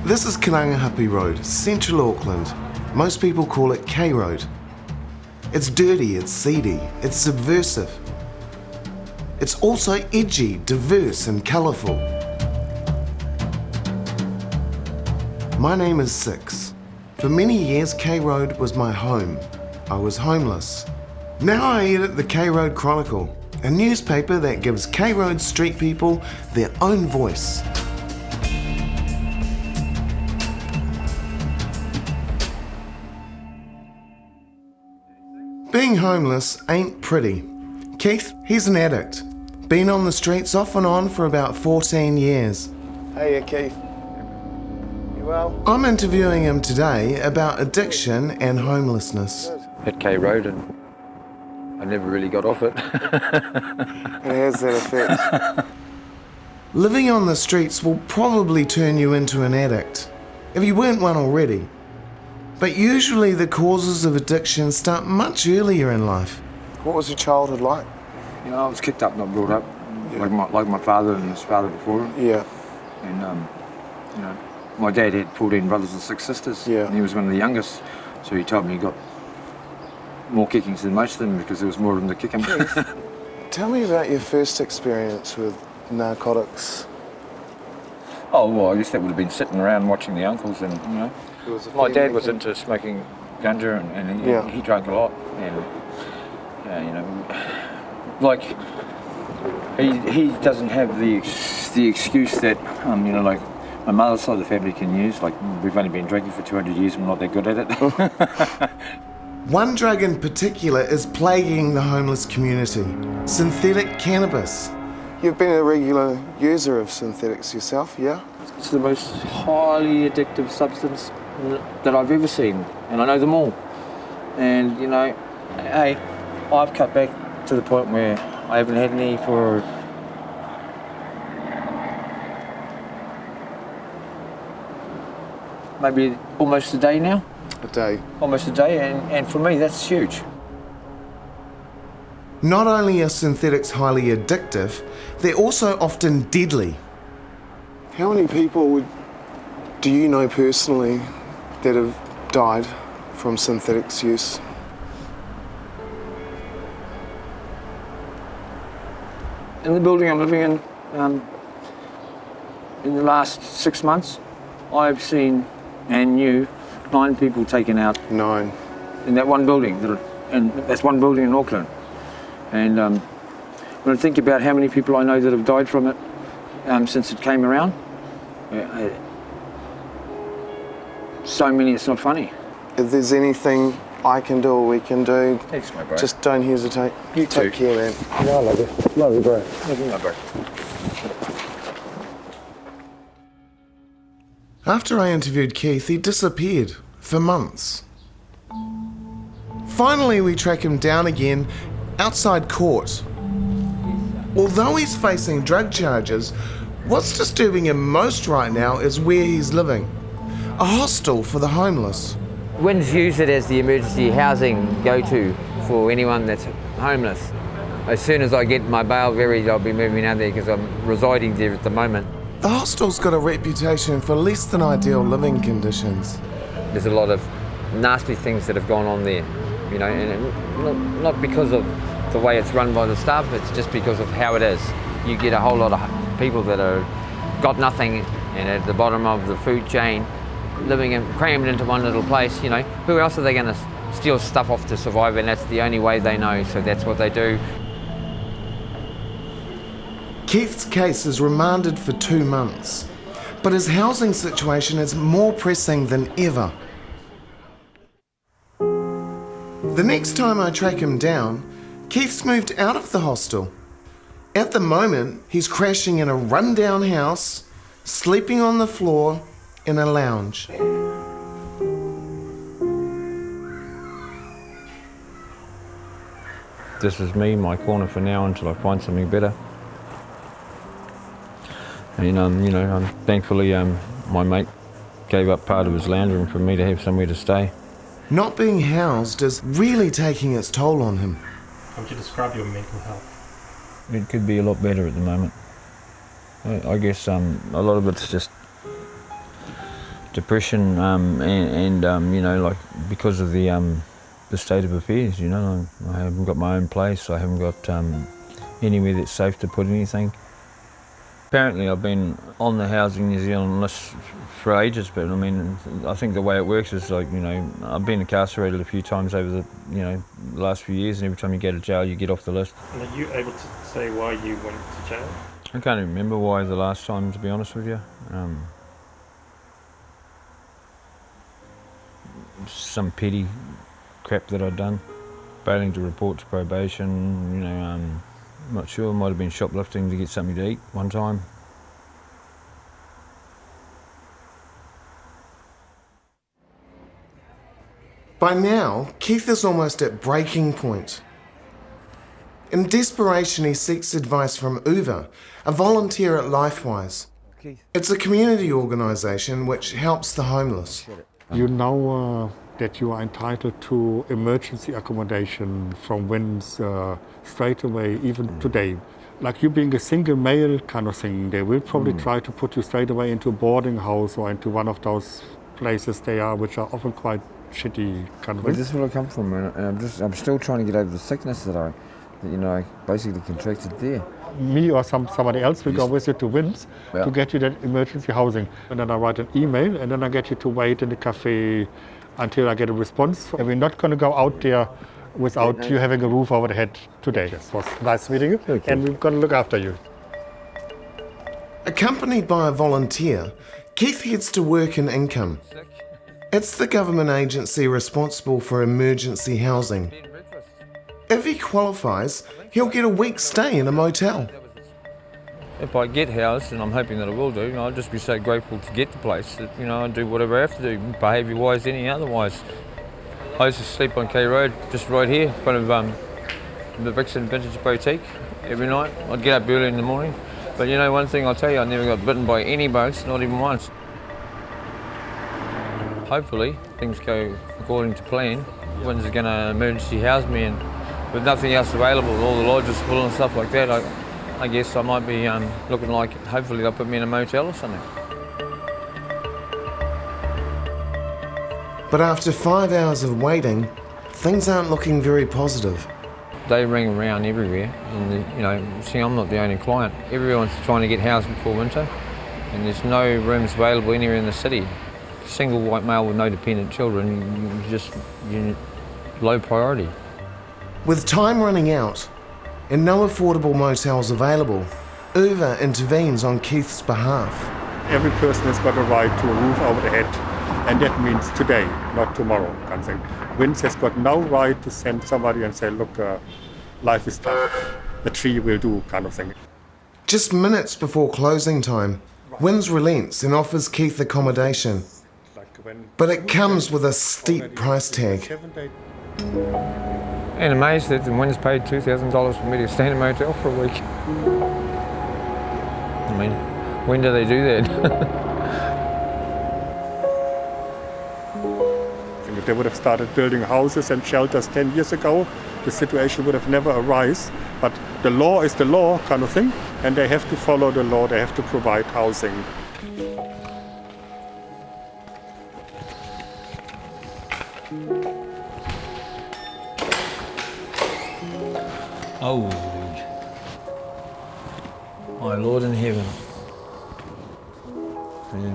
This is Kanangahape Road, central Auckland. Most people call it K Road. It's dirty, it's seedy, it's subversive. It's also edgy, diverse and colourful. My name is Six. For many years, K Road was my home. I was homeless. Now I edit the K Road Chronicle, a newspaper that gives K Road street people their own voice. Being homeless ain't pretty. Keith, he's an addict. Been on the streets off and on for about 14 years. Hey, Keith. You well? I'm interviewing him today about addiction and homelessness. Hit K Road and I never really got off it. It has that effect. Living on the streets will probably turn you into an addict, if you weren't one already. But usually the causes of addiction start much earlier in life. What was your childhood like? You know, I was kicked up, not brought up, like my father and his father before him. Yeah. And, you know, my dad had 14 brothers and 6 sisters. Yeah. And he was one of the youngest, so he told me he got more kickings than most of them because there was more of them to kick him. Tell me about your first experience with narcotics. Oh, well, I guess that would have been sitting around watching the uncles and, you know. My dad was into smoking ganja and he drank a lot. And, you know, like, he doesn't have the excuse that, you know, like my mother's side of the family can use. Like, we've only been drinking for 200 years and we're not that good at it. One drug in particular is plaguing the homeless community: synthetic cannabis. You've been a regular user of synthetics yourself, yeah? It's the most highly addictive substance that I've ever seen, and I know them all. And, you know, hey, I've cut back to the point where I haven't had any for maybe almost a day now. A day. Almost a day, and for me that's huge. Not only are synthetics highly addictive, they're also often deadly. How many people do you know personally that have died from synthetics use? In the building I'm living in the last 6 months, I've seen and knew 9 people taken out. 9. In that one building, and that's one building in Auckland. And when I think about how many people I know that have died from it since it came around, so many it's not funny. If there's anything I can do or we can do, thanks, my bro. Just don't hesitate. You take care, man. Yeah, I love you. Love you, bro. Love you, my bro. After I interviewed Keith, he disappeared for months. Finally, we track him down again outside court. Although he's facing drug charges, what's disturbing him most right now is where he's living. A hostel for the homeless. Wynn's used it as the emergency housing go-to for anyone that's homeless. As soon as I get my bail varied, I'll be moving out there because I'm residing there at the moment. The hostel's got a reputation for less than ideal living conditions. There's a lot of nasty things that have gone on there, you know, and not because of the way it's run by the staff, it's just because of how it is. You get a whole lot of people that are got nothing and at the bottom of the food chain, living and crammed into one little place, you know. Who else are they going to steal stuff off to survive? And that's the only way they know, so that's what they do. Keith's case is remanded for 2 months, but his housing situation is more pressing than ever. The next time I track him down, Keith's moved out of the hostel. At the moment, he's crashing in a rundown house, sleeping on the floor in a lounge. This is me, my corner for now until I find something better. And you know, thankfully my mate gave up part of his lounge room for me to have somewhere to stay. Not being housed is really taking its toll on him. How would you describe your mental health? It could be a lot better at the moment. I guess a lot of it's just depression, and you know, like because of the state of affairs. You know, I haven't got my own place. I haven't got anywhere that's safe to put anything. Apparently I've been on the Housing New Zealand list for ages, but I mean, I think the way it works is like, you know, I've been incarcerated a few times over the, you know, last few years, and every time you go to jail you get off the list. And are you able to say why you went to jail? I can't even remember why the last time, to be honest with you. Some petty crap that I'd done, failing to report to probation, you know, I'm not sure, might have been shoplifting to get something to eat one time. By now, Keith is almost at breaking point. In desperation, he seeks advice from Uva, a volunteer at Lifewise. It's a community organisation which helps the homeless. You know that you are entitled to emergency accommodation from WINS straight away, even today. Like you being a single male kind of thing, they will probably try to put you straight away into a boarding house or into one of those places they are, which are often quite shitty kind of Well, thing. this is where I come from, and I'm still trying to get over the sickness that I basically contracted there. Me or somebody else will go with you to WINS to get you that emergency housing. And then I write an email, and then I get you to wait in the cafe until I get a response. And we're not going to go out there without you having a roof over the head today. It was nice meeting you, and we're going to look after you. Accompanied by a volunteer, Keith heads to Work and Income. It's the government agency responsible for emergency housing. If he qualifies, he'll get a week's stay in a motel. If I get housed, and I'm hoping that I will do, I'll just be so grateful to get the place that, you know, I do whatever I have to do, behaviour-wise, any otherwise. I used to sleep on K Road, just right here, in front of the Vixen Vintage Boutique every night. I'd get up early in the morning. But you know, one thing I'll tell you, I never got bitten by any bugs, not even once. Hopefully, things go according to plan. WINS are going to emergency house me, and with nothing else available, all the lodges full and stuff like that, I guess I might be looking like, hopefully they'll put me in a motel or something. But after 5 hours of waiting, things aren't looking very positive. They ring around everywhere, and you know, see, I'm not the only client. Everyone's trying to get housed before winter, and there's no rooms available anywhere in the city. Single white male with no dependent children, you're low priority. With time running out and no affordable motels available, Uva intervenes on Keith's behalf. Every person has got a right to a roof over the head, and that means today, not tomorrow, kind of thing. WINS has got no right to send somebody and say, look, life is tough, the tree will do, kind of thing. Just minutes before closing time, WINS relents and offers Keith accommodation. But it comes with a steep price tag. And amazed that the WINS paid $2,000 for me to stay in a motel for a week. I mean, when do they do that? If they would have started building houses and shelters 10 years ago, the situation would have never arisen. But the law is the law, kind of thing, and they have to follow the law, they have to provide housing. Oh, my Lord in heaven. Yeah.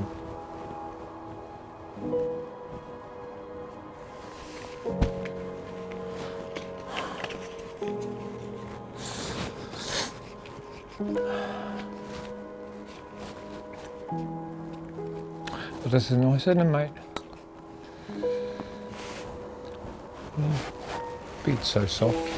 But this is nice, isn't it, mate? Beats so soft.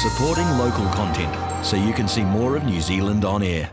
Supporting local content so you can see more of New Zealand on air.